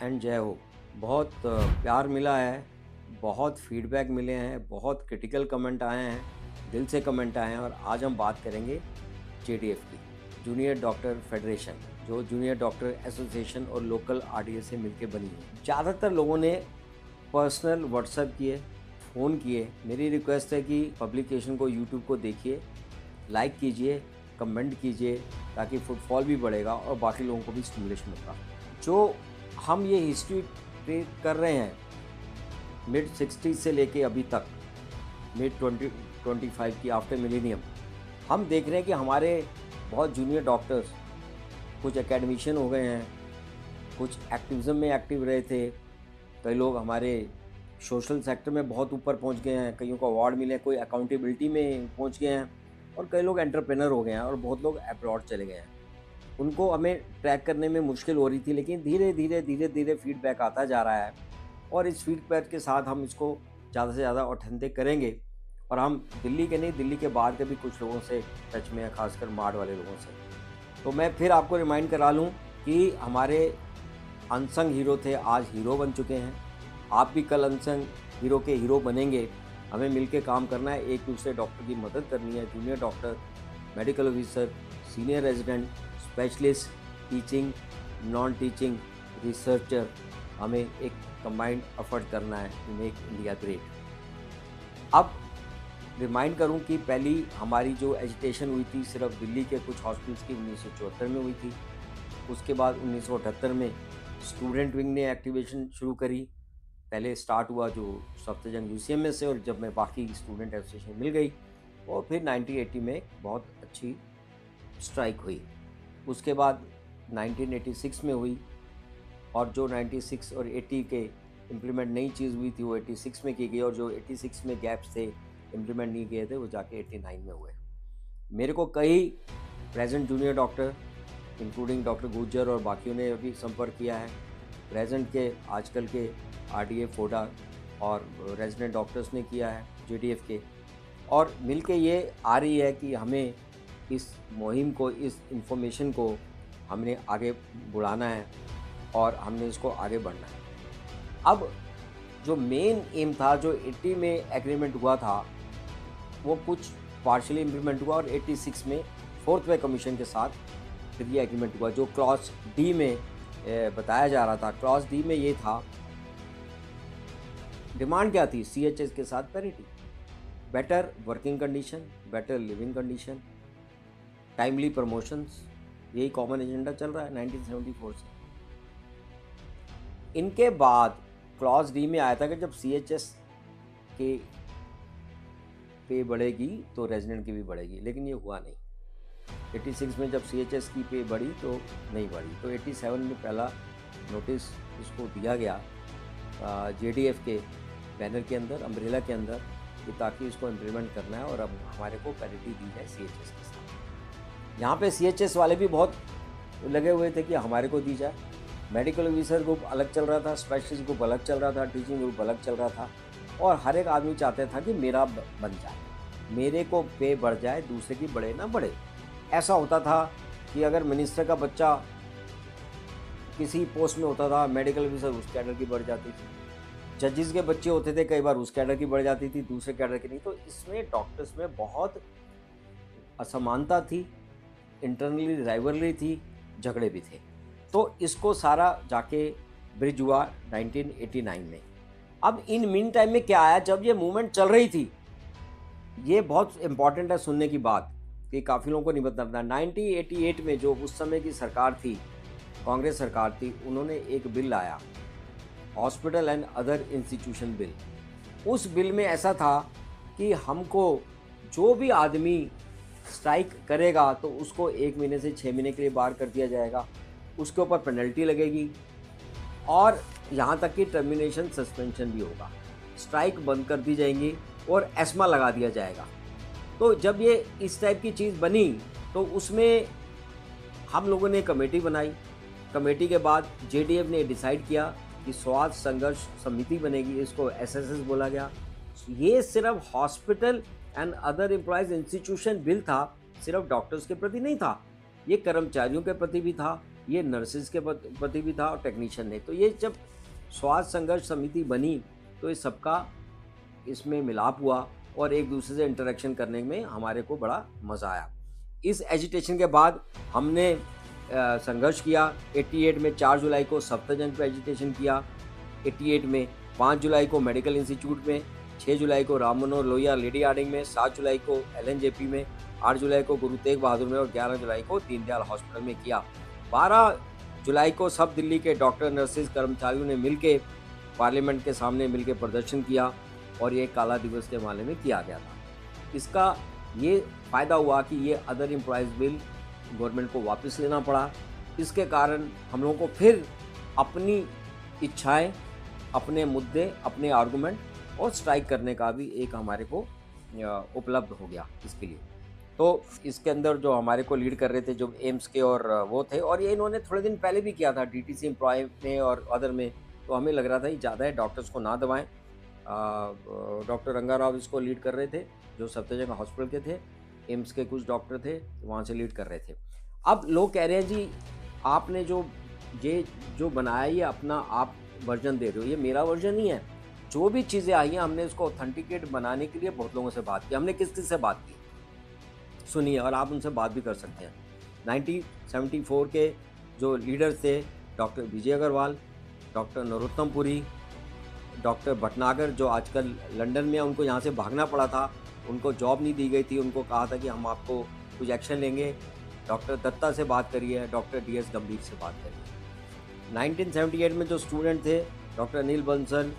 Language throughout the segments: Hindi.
एंड जय हो। बहुत प्यार मिला है, बहुत फीडबैक मिले हैं, बहुत क्रिटिकल कमेंट आए हैं, दिल से कमेंट आए हैं और आज हम बात करेंगे जेडीएफ की, जूनियर डॉक्टर फेडरेशन, जो जूनियर डॉक्टर एसोसिएशन और लोकल आरडीए से मिलकर बनी है। ज़्यादातर लोगों ने पर्सनल व्हाट्सएप किए, फ़ोन किए। मेरी रिक्वेस्ट है कि पब्लिकेशन को, यूट्यूब को देखिए, लाइक कीजिए, कमेंट कीजिए, ताकि फुटफॉल भी बढ़ेगा और बाकी लोगों को भी स्टिमुलेशन होगा। जो हम ये हिस्ट्री ट्रेक कर रहे हैं मिड 60 से लेके अभी तक मिड 2025 की आफ्टर मिलेनियम, हम देख रहे हैं कि हमारे बहुत जूनियर डॉक्टर्स कुछ एकेडमिशियन हो गए हैं, कुछ एक्टिविज़म में एक्टिव रहे थे, कई लोग हमारे सोशल सेक्टर में बहुत ऊपर पहुंच गए हैं, कईयों को अवार्ड मिले, कोई अकाउंटेबिलिटी में पहुंच गए हैं और कई लोग एंटरप्रेनर हो गए हैं और बहुत लोग अब्रॉड चले गए हैं। उनको हमें ट्रैक करने में मुश्किल हो रही थी, लेकिन धीरे धीरे फीडबैक आता जा रहा है और इस फीडबैक के साथ हम इसको ज़्यादा से ज़्यादा ऑथेंटिक करेंगे और हम दिल्ली के नहीं, दिल्ली के बाहर के भी कुछ लोगों से टच में हैं, खासकर माड़ वाले लोगों से। तो मैं फिर आपको रिमाइंड करा लूँ कि हमारे अनसंग हीरो थे, आज हीरो बन चुके हैं। आप भी कल अनसंग हीरो के हीरो बनेंगे। हमें मिलकर काम करना है, एक दूसरे डॉक्टर की मदद करनी है। Junior doctor, medical officer, senior resident, specialist, teaching, non teaching, researcher, हमें एक कंबाइंड एफर्ट करना है टू मेक इंडिया ग्रेट। अब रिमाइंड करूं कि पहली हमारी जो एजिटेशन हुई थी सिर्फ दिल्ली के कुछ हॉस्पिटल्स की 1974 में हुई थी। उसके बाद 1978 में स्टूडेंट विंग ने एक्टिवेशन शुरू करी। पहले स्टार्ट हुआ जो सफ्दरजंग यूसीएम में से, और जब मैं बाकी स्टूडेंट एसोसिएशन मिल गई, और फिर 1980 में बहुत अच्छी स्ट्राइक हुई। उसके बाद 1986 में हुई, और जो 96 और 80 के इम्प्लीमेंट नई चीज़ हुई थी वो 86 में की गई, और जो 86 में गैप्स थे, इम्प्लीमेंट नहीं किए थे, वो जाके 89 में हुए। मेरे को कई present junior doctor including doctor Gujjar और बाकियों ने भी संपर्क किया है। प्रेजेंट के आजकल के आरडीए, फोडा और रेजिडेंट डॉक्टर्स ने किया है जेडीएफ के, और मिलके ये आ रही है कि हमें इस मुहिम को, इस इंफॉर्मेशन को हमने आगे बढ़ाना है और हमने इसको आगे बढ़ना है। अब जो मेन एम था, जो 80 में एग्रीमेंट हुआ था, वो कुछ पार्शियली इम्प्लीमेंट हुआ और 86 में 4th पे कमीशन के साथ फिर ये एग्रीमेंट हुआ। जो क्लॉज डी में बताया जा रहा था, क्लॉज डी में ये था, डिमांड क्या थी? सीएचएस के साथ parity, better working condition, better living condition, timely promotions, यही कॉमन एजेंडा चल रहा है 1974 से। इनके बाद क्लॉज डी में आया था कि जब सीएचएस के पे बढ़ेगी तो रेजिडेंट की भी बढ़ेगी, लेकिन ये हुआ नहीं। 86 में जब सीएचएस की पे बढ़ी तो नहीं बढ़ी, तो 87 में पहला नोटिस इसको दिया गया जेडीएफ के बैनर के अंदर, अम्ब्रेला के अंदर, कि ताकि इसको इम्प्लीमेंट करना है और अब हमारे को पैरिटी दी जाए सीएचएस के साथ। यहाँ पे सीएचएस वाले भी बहुत लगे हुए थे कि हमारे को दी जाए। मेडिकल ऑफिसर ग्रुप अलग चल रहा था, स्पेशलिस्ट ग्रुप अलग चल रहा था, टीचिंग ग्रुप अलग चल रहा था, और हर एक आदमी चाहता था कि मेरा बन जाए, मेरे को पे बढ़ जाए, दूसरे की बढ़े ना बढ़े। ऐसा होता था कि अगर मिनिस्टर का बच्चा किसी पोस्ट में होता था, मेडिकल ऑफिसर उस कैडर की बढ़ जाती थी, जजेस के बच्चे होते थे, कई बार उस कैडर की बढ़ जाती थी, दूसरे कैडर की नहीं। तो इसमें डॉक्टर्स में बहुत असमानता थी, इंटरनली राइवलरी थी, झगड़े भी थे। तो इसको सारा जाके ब्रिज हुआ 1989 में। अब इन मीन टाइम में क्या आया, जब ये मूवमेंट चल रही थी, ये बहुत इंपॉर्टेंट है सुनने की बात, कि काफ़ी लोगों को नहीं पता था। 1988 में जो उस समय की सरकार थी, कांग्रेस सरकार थी, उन्होंने एक बिल लाया, hospital and other institution bill. उस बिल में ऐसा था कि हमको जो भी आदमी स्ट्राइक करेगा तो उसको 1 महीने से 6 महीने के लिए बाहर कर दिया जाएगा, उसके ऊपर पेनल्टी लगेगी, और यहाँ तक कि टर्मिनेशन, सस्पेंशन भी होगा, स्ट्राइक बंद कर दी जाएंगी और एस्मा लगा दिया जाएगा। तो जब ये इस टाइप की चीज़ बनी तो उसमें हम लोगों ने कमेटी बनाई। कमेटी के बाद जेडीएफ ने डिसाइड किया कि स्वास्थ्य संघर्ष समिति बनेगी, इसको एसएसएस बोला गया। ये सिर्फ hospital and other employees institution bill था, सिर्फ डॉक्टर्स के प्रति नहीं था, ये कर्मचारियों के प्रति भी था, ये नर्सेज के प्रति भी था और टेक्नीशियन ने। तो ये जब स्वास्थ्य संघर्ष समिति बनी तो ये सबका इसमें मिलाप हुआ और एक दूसरे से इंटरेक्शन करने में हमारे को बड़ा मज़ा आया। इस एजिटेशन के बाद हमने संघर्ष किया। 88 में 4 जुलाई को सफ्दरजंग पे एजिटेशन किया, 88 में 5 जुलाई को मेडिकल इंस्टीट्यूट में, 6 जुलाई को राम मनोहर लोहिया लेडी हार्डिंग में, 7 जुलाई को LNJP में, 8 जुलाई को गुरु तेग बहादुर में और 11 जुलाई को दीनदयाल हॉस्पिटल में किया। 12 जुलाई को सब दिल्ली के डॉक्टर, नर्सेज, कर्मचारियों ने मिलके पार्लियामेंट के सामने मिलके प्रदर्शन किया और ये काला दिवस के मामले में किया गया था। इसका ये फ़ायदा हुआ कि ये अदर एम्प्लॉयज़ बिल गवर्नमेंट को वापस लेना पड़ा। इसके कारण हम लोगों को फिर अपनी इच्छाएं, अपने मुद्दे, अपने आर्गूमेंट और स्ट्राइक करने का भी एक हमारे को उपलब्ध हो गया इसके लिए। तो इसके अंदर जो हमारे को लीड कर रहे थे जो एम्स के और वो थे, और ये इन्होंने थोड़े दिन पहले भी किया था DTC एम्प्लॉय में और अदर में। तो हमें लग रहा था ये ज़्यादा है, डॉक्टर्स को ना दबाएं। डॉक्टर रंगा राव इसको लीड कर रहे थे जो सफ्दरजंग हॉस्पिटल के थे, एम्स के कुछ डॉक्टर थे वहाँ से लीड कर रहे थे। अब लोग कह रहे हैं जी आपने ये जो बनाया ये अपना आप वर्जन दे रहे हो, ये मेरा वर्जन नहीं है। जो भी चीज़ें आई हैं हमने इसको ऑथेंटिकेट बनाने के लिए बहुत लोगों से बात की। हमने किस किस से बात की सुनिए, और आप उनसे बात भी कर सकते हैं। 1974 के जो लीडर्स थे, डॉक्टर विजय अग्रवाल, डॉक्टर नरोत्तम पुरी, डॉक्टर भटनागर जो आजकल लंदन में है, उनको यहाँ से भागना पड़ा था, उनको जॉब नहीं दी गई थी, उनको कहा था कि हम आपको कुछ एक्शन लेंगे। डॉक्टर दत्ता से बात करिए, डॉक्टर DS गंभीर से बात करिए। 1978 में जो स्टूडेंट थे, डॉक्टर अनिल बंसल,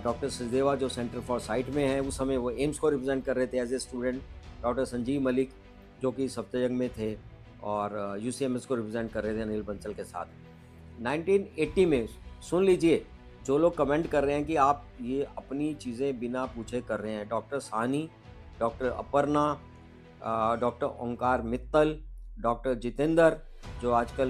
डॉक्टर सचदेवा जो सेंटर फॉर साइट में है, उस समय वो एम्स को रिप्रेजेंट कर रहे थे as a student, doctor Sanjeev Malik जो कि सफ्दरजंग में थे और UCMS को रिप्रेजेंट कर रहे थे अनिल बंसल के साथ। 1980 में सुन लीजिए, जो लोग कमेंट कर रहे हैं कि आप ये अपनी चीज़ें बिना पूछे कर रहे हैं, doctor Sahni, doctor Aparna, doctor Omkar Mittal, doctor Jitendra जो आजकल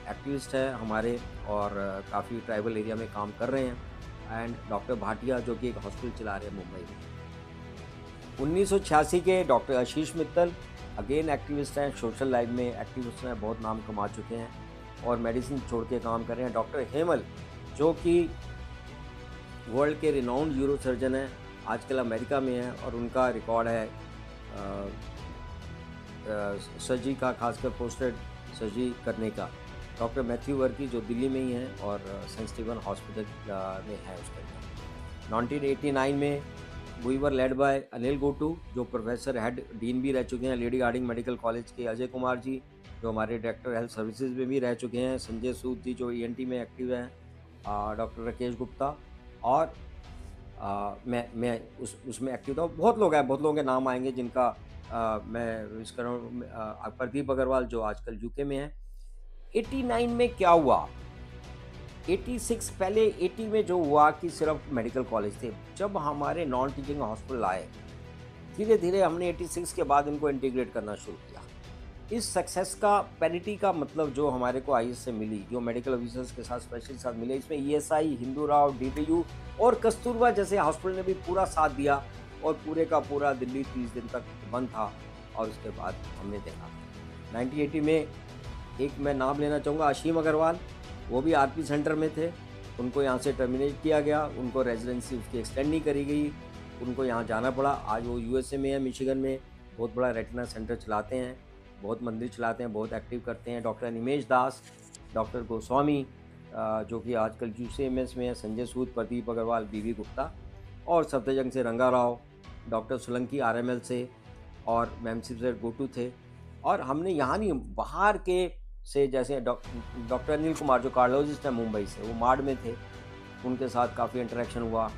एक्टिविस्ट है हमारे और काफ़ी ट्राइबल एरिया में काम कर रहे हैं, एंड डॉक्टर भाटिया जो कि एक हॉस्पिटल चला रहे हैं मुंबई में। 1986 के डॉक्टर आशीष मित्तल अगेन एक्टिविस्ट हैं, सोशल लाइफ में एक्टिविस्ट हैं, बहुत नाम कमा चुके हैं और मेडिसिन छोड़ के काम कर रहे हैं। डॉक्टर हेमल जो कि वर्ल्ड के रिनाउंड यूरो सर्जन हैं, आजकल अमेरिका में है और उनका रिकॉर्ड है सर्जरी का, खासकर पोस्टेड सर्जरी करने का। डॉक्टर मैथ्यू वर्की जो दिल्ली में ही हैं और सेंट स्टीवन हॉस्पिटल में है उसके अंदर। 1989 में we were led by Anil Gotu जो प्रोफेसर हेड डीन भी रह चुके हैं लेडी हार्डिंग मेडिकल कॉलेज के, अजय कुमार जी जो हमारे डायरेक्टर हेल्थ सर्विसेज में भी रह चुके हैं, संजय सूद जी जो ENT में एक्टिव हैं, डॉक्टर राकेश गुप्ता, और मैं उसमें एक्टिव था। बहुत लोग हैं, बहुत लोगों के नाम आएंगे जिनका मैं इस कर रहा हूँ। प्रदीप अग्रवाल जो आजकल UK में है। 89 में क्या हुआ, 86 पहले 80 में जो हुआ कि सिर्फ मेडिकल कॉलेज थे, जब हमारे नॉन टीचिंग हॉस्पिटल आए धीरे धीरे हमने 86 के बाद इनको इंटीग्रेट करना शुरू किया। इस सक्सेस का पैरिटी का मतलब जो हमारे को IS से मिली, जो मेडिकल ऑफिसर्स के साथ स्पेशलिस्ट साथ मिले, इसमें ESI, हिंदू राव, DTU और कस्तूरबा जैसे हॉस्पिटल ने भी पूरा साथ दिया और पूरे का पूरा दिल्ली 30 दिन तक बंद था। और उसके बाद हमने देखा 1980 में एक मैं नाम लेना चाहूँगा, अशीम अग्रवाल, वो भी RP सेंटर में थे, उनको यहाँ से टर्मिनेट किया गया, उनको रेजिडेंसी उसकी एक्सटेंड नहीं करी गई, उनको यहाँ जाना पड़ा। आज वो USA में है, मिशिगन में, बहुत बड़ा रेटिना सेंटर चलाते हैं, बहुत मंदिर चलाते हैं, बहुत एक्टिव करते हैं। डॉक्टर निमेश दास, डॉक्टर गोस्वामी जो कि आजकल UCMS में है, संजय सूद, प्रदीप अग्रवाल, BB गुप्ता, और सफ्दरजंग से रंगा राव, डॉक्टर सोलंकी RML से, और मैमसिप से गोटू थे। और हमने यहाँ नहीं, बाहर के से जैसे डॉक्टर अनिल कुमार जो कार्डियोलॉजिस्ट हैं मुंबई से, वो माड में थे, उनके साथ काफ़ी इंटरेक्शन हुआ।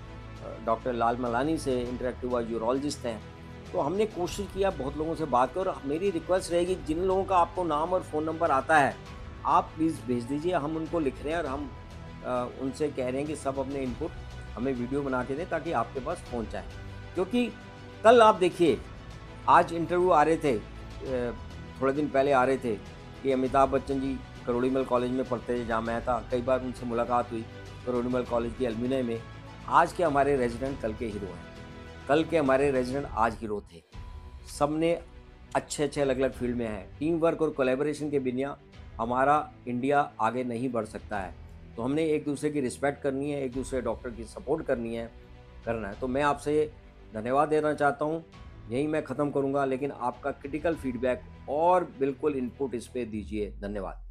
डॉक्टर लाल मलानी से इंटरेक्ट हुआ, यूरोलॉजिस्ट हैं। तो हमने कोशिश किया बहुत लोगों से बात कर, और मेरी रिक्वेस्ट रहेगी जिन लोगों का आपको नाम और फ़ोन नंबर आता है आप प्लीज़ भेज दीजिए, हम उनको लिख रहे हैं और हम उनसे कह रहे हैं कि सब अपने इनपुट हमें वीडियो बना के दें ताकि आपके पास पहुंच जाए। क्योंकि कल आप देखिए, आज इंटरव्यू आ रहे थे, थोड़े दिन पहले आ रहे थे कि अमिताभ बच्चन जी करोड़ीमल कॉलेज में पढ़ते थे जहाँ मैं था, कई बार उनसे मुलाकात हुई करोड़ीमल कॉलेज की एलुमिनाई में। आज के हमारे रेजिडेंट कल के हीरो हैं, कल के हमारे रेजिडेंट आज हीरो थे। सब ने अच्छे अच्छे अलग अलग फील्ड में हैं। टीम वर्क और कोलैबोरेशन के बिना हमारा इंडिया आगे नहीं बढ़ सकता है। तो हमने एक दूसरे की रिस्पेक्ट करनी है, एक दूसरे डॉक्टर की सपोर्ट करना है। तो मैं आपसे धन्यवाद देना चाहता हूँ। यहीं मैं ख़त्म करूँगा, लेकिन आपका क्रिटिकल फीडबैक और बिल्कुल इनपुट इस पे दीजिए। धन्यवाद।